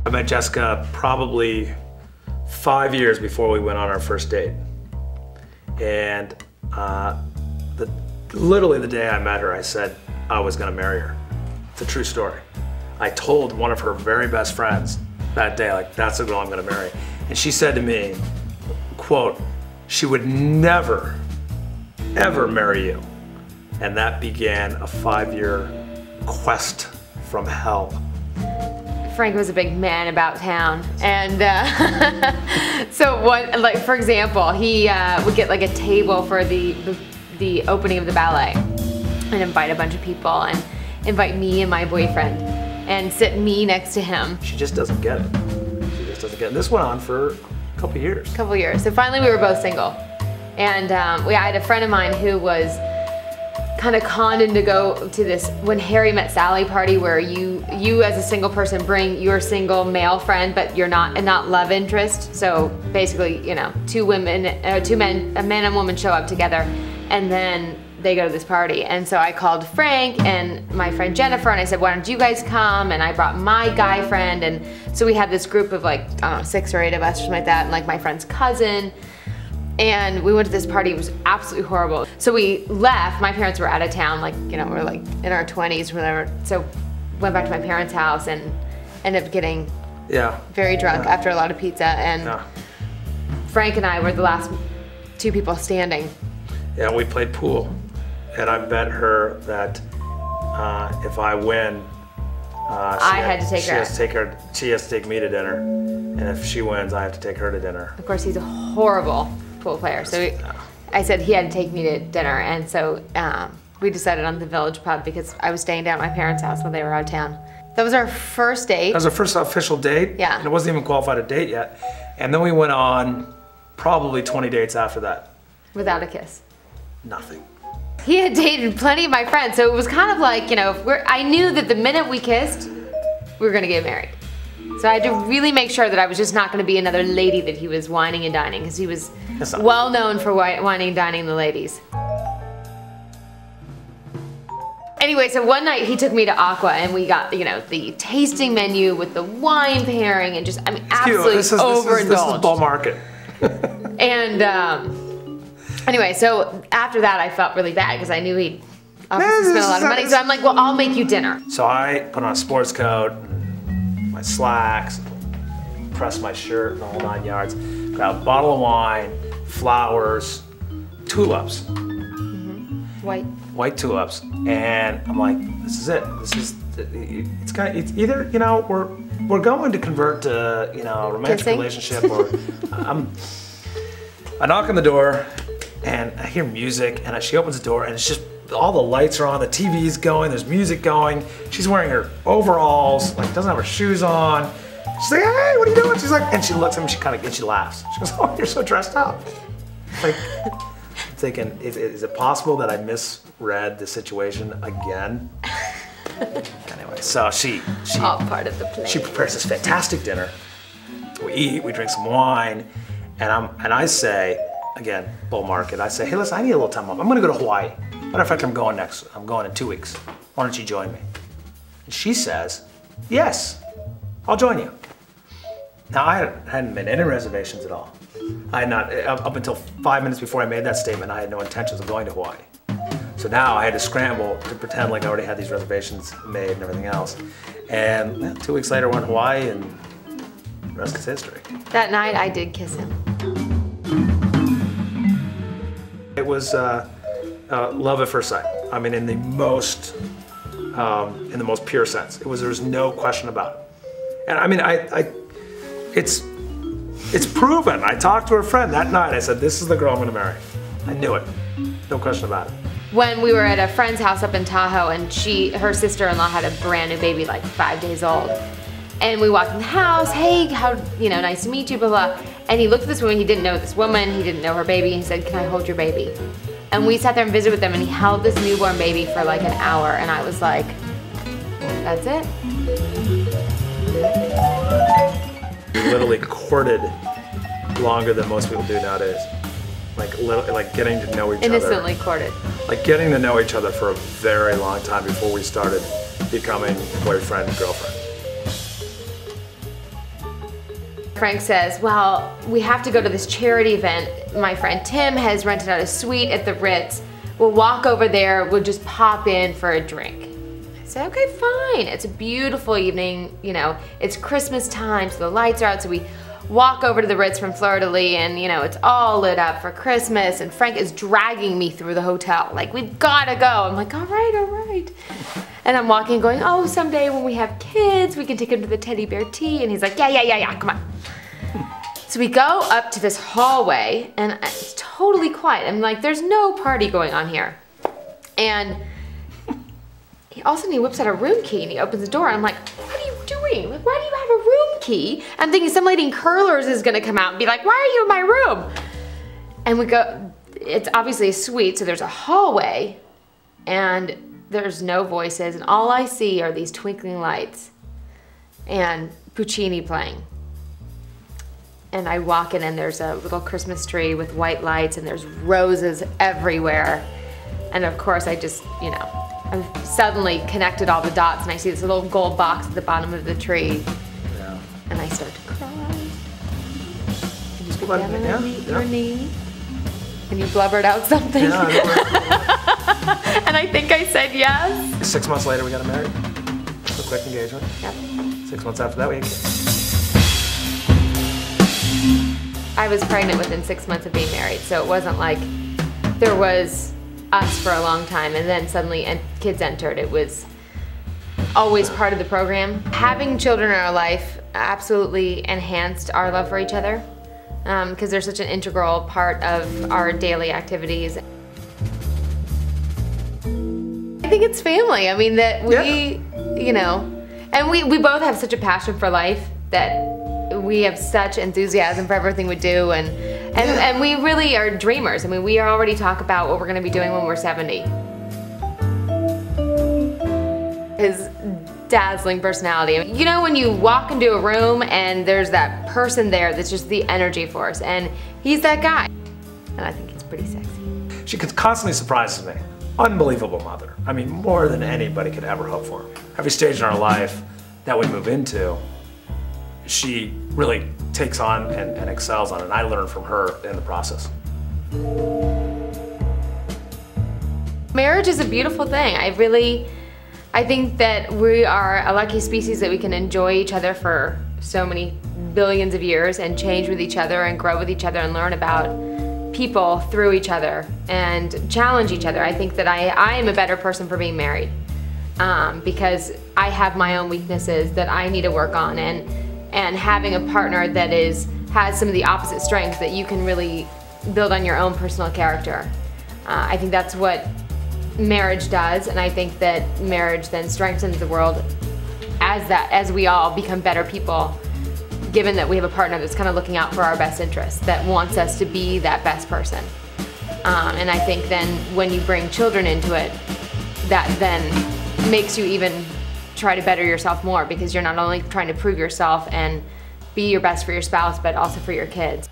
I met Jessica probably 5 years before we went on our first date. And literally the day I met her, I said I was gonna marry her. It's a true story. I told one of her very best friends that day, like, that's the girl I'm gonna marry. And she said to me, quote, she would never, ever marry you. And that began a 5-year quest from hell. Frank was a big man about town, and so like for example, he would get like a table for the opening of the ballet, and invite a bunch of people, and invite me and my boyfriend, and sit me next to him. She just doesn't get it. She just doesn't get it. And this went on for a couple years. So finally we were both single, and I had a friend of mine who was kind of conned into go to this When Harry Met Sally party, where you as a single person bring your single male friend, but you're not love interest. So basically, you know, two men, a man and woman show up together, and then they go to this party. And so I called Frank and my friend Jennifer, and I said, why don't you guys come? And I brought my guy friend, and so we had this group of like, I don't know, 6 or 8 of us or something like that, and like my friend's cousin. And we went to this party. It was absolutely horrible. So we left. My parents were out of town, like, you know, we're like in our 20s or whatever. So went back to my parents' house and ended up getting very drunk after a lot of pizza. And Frank and I were the last 2 people standing. Yeah, we played pool. And I bet her that if I win, I had to take her. She has to take me to dinner. And if she wins, I have to take her to dinner. Of course, he's a horrible pool player. So I said he had to take me to dinner, and so we decided on the Village Pub because I was staying down at my parents' house when they were out of town. That was our first date. That was our first official date. Yeah. And it wasn't even qualified a date yet. And then we went on probably 20 dates after that. Without a kiss. Nothing. He had dated plenty of my friends, so it was kind of like, you know, I knew that the minute we kissed, we were gonna get married. So I had to really make sure that I was just not going to be another lady that he was whining and dining, because he was well known for whining and dining the ladies. Anyway, so one night he took me to Aqua, and we got, you know, the tasting menu with the wine pairing, and just, I mean, absolutely overindulged. This is Bull Market. And anyway, so after that I felt really bad because I knew he'd obviously spent a lot of money. So I'm like, well, I'll make you dinner. So I put on a sports coat, my slacks, press my shirt and the whole 9 yards, grab a bottle of wine, flowers, tulips. White tulips. And I'm like, this is it. It's either, you know, we're going to convert to, you know, a romantic relationship, or I knock on the door and I hear music, and she opens the door, and it's just all the lights are on, the TV's going, there's music going. She's wearing her overalls, like doesn't have her shoes on. She's like, hey, what are you doing? She's like, and she looks at me, she laughs. She goes, oh, you're so dressed up. Like, I'm thinking, is it possible that I misread the situation again? Anyway, so she all part of the plan. She prepares this fantastic dinner. We eat, we drink some wine, and I say, again, Bull Market, I say, hey, listen, I need a little time off. I'm gonna go to Hawaii. Matter of fact, I'm going in 2 weeks. Why don't you join me? And she says, yes, I'll join you. Now, I hadn't made any reservations at all. I had not, up until 5 minutes before I made that statement, I had no intentions of going to Hawaii. So now I had to scramble to pretend like I already had these reservations made and everything else. And 2 weeks later, we're in Hawaii, and the rest is history. That night, I did kiss him. It was love at first sight. I mean, in the most pure sense. There was no question about it. And I mean, it's proven. I talked to her friend that night. I said, this is the girl I'm gonna marry. I knew it, no question about it. When we were at a friend's house up in Tahoe, and her sister-in-law had a brand new baby, like 5 days old. And we walked in the house, hey, nice to meet you, blah, blah. And he looked at this woman, he didn't know this woman, he didn't know her baby, and he said, can I hold your baby? And we sat there and visited with them, and he held this newborn baby for like an hour, and I was like, that's it? We literally courted longer than most people do nowadays. Like getting to know each other. Innocently courted. Like getting to know each other for a very long time before we started becoming boyfriend and girlfriend. Frank says, well, we have to go to this charity event. My friend Tim has rented out a suite at the Ritz. We'll walk over there, we'll just pop in for a drink. I said, okay, fine. It's a beautiful evening, you know, it's Christmas time, so the lights are out, so we walk over to the Ritz from Fleur-de-Lis, and you know, it's all lit up for Christmas, and Frank is dragging me through the hotel, like, we've gotta go. I'm like, all right. And I'm walking going, oh, someday when we have kids, we can take them to the teddy bear tea, and he's like, yeah, come on. So we go up to this hallway, and it's totally quiet. I'm like, there's no party going on here. And all of a sudden he whips out a room key and he opens the door, and I'm like, what are you doing? Like, why do you have a room key? I'm thinking some lady in curlers is gonna come out and be like, why are you in my room? And we go, it's obviously a suite, so there's a hallway, and there's no voices, and all I see are these twinkling lights and Puccini playing. And I walk in, and there's a little Christmas tree with white lights, and there's roses everywhere. And of course I just, you know, I've suddenly connected all the dots, and I see this little gold box at the bottom of the tree. Yeah. And I start to cry. And you get Well, down yeah, on yeah. your knee, and you blubbered out something. Yeah, I know. And I think I said yes. 6 months later, we got married. A quick engagement. Yep. 6 months after that, we had kids. I was pregnant within 6 months of being married, so it wasn't like there was us for a long time and then suddenly kids entered. It was always part of the program. Having children in our life absolutely enhanced our love for each other, because they're such an integral part of our daily activities. I think it's family. I mean, that we, you know, and we both have such a passion for life that we have such enthusiasm for everything we do, and we really are dreamers. I mean, we already talk about what we're gonna be doing when we're 70. His dazzling personality. You know when you walk into a room and there's that person there that's just the energy force, and he's that guy. And I think he's pretty sexy. She constantly surprises me. Unbelievable mother. I mean, more than anybody could ever hope for. Every stage in our life that we move into, she really takes on and excels on it, and I learn from her in the process. Marriage is a beautiful thing. I think that we are a lucky species that we can enjoy each other for so many billions of years and change with each other and grow with each other and learn about people through each other and challenge each other. I think that I am a better person for being married because I have my own weaknesses that I need to work on, and having a partner that has some of the opposite strengths that you can really build on your own personal character. I think that's what marriage does, and I think that marriage then strengthens the world as we all become better people, given that we have a partner that's kind of looking out for our best interests, that wants us to be that best person. And I think then when you bring children into it, that then makes you even try to better yourself more, because you're not only trying to prove yourself and be your best for your spouse, but also for your kids.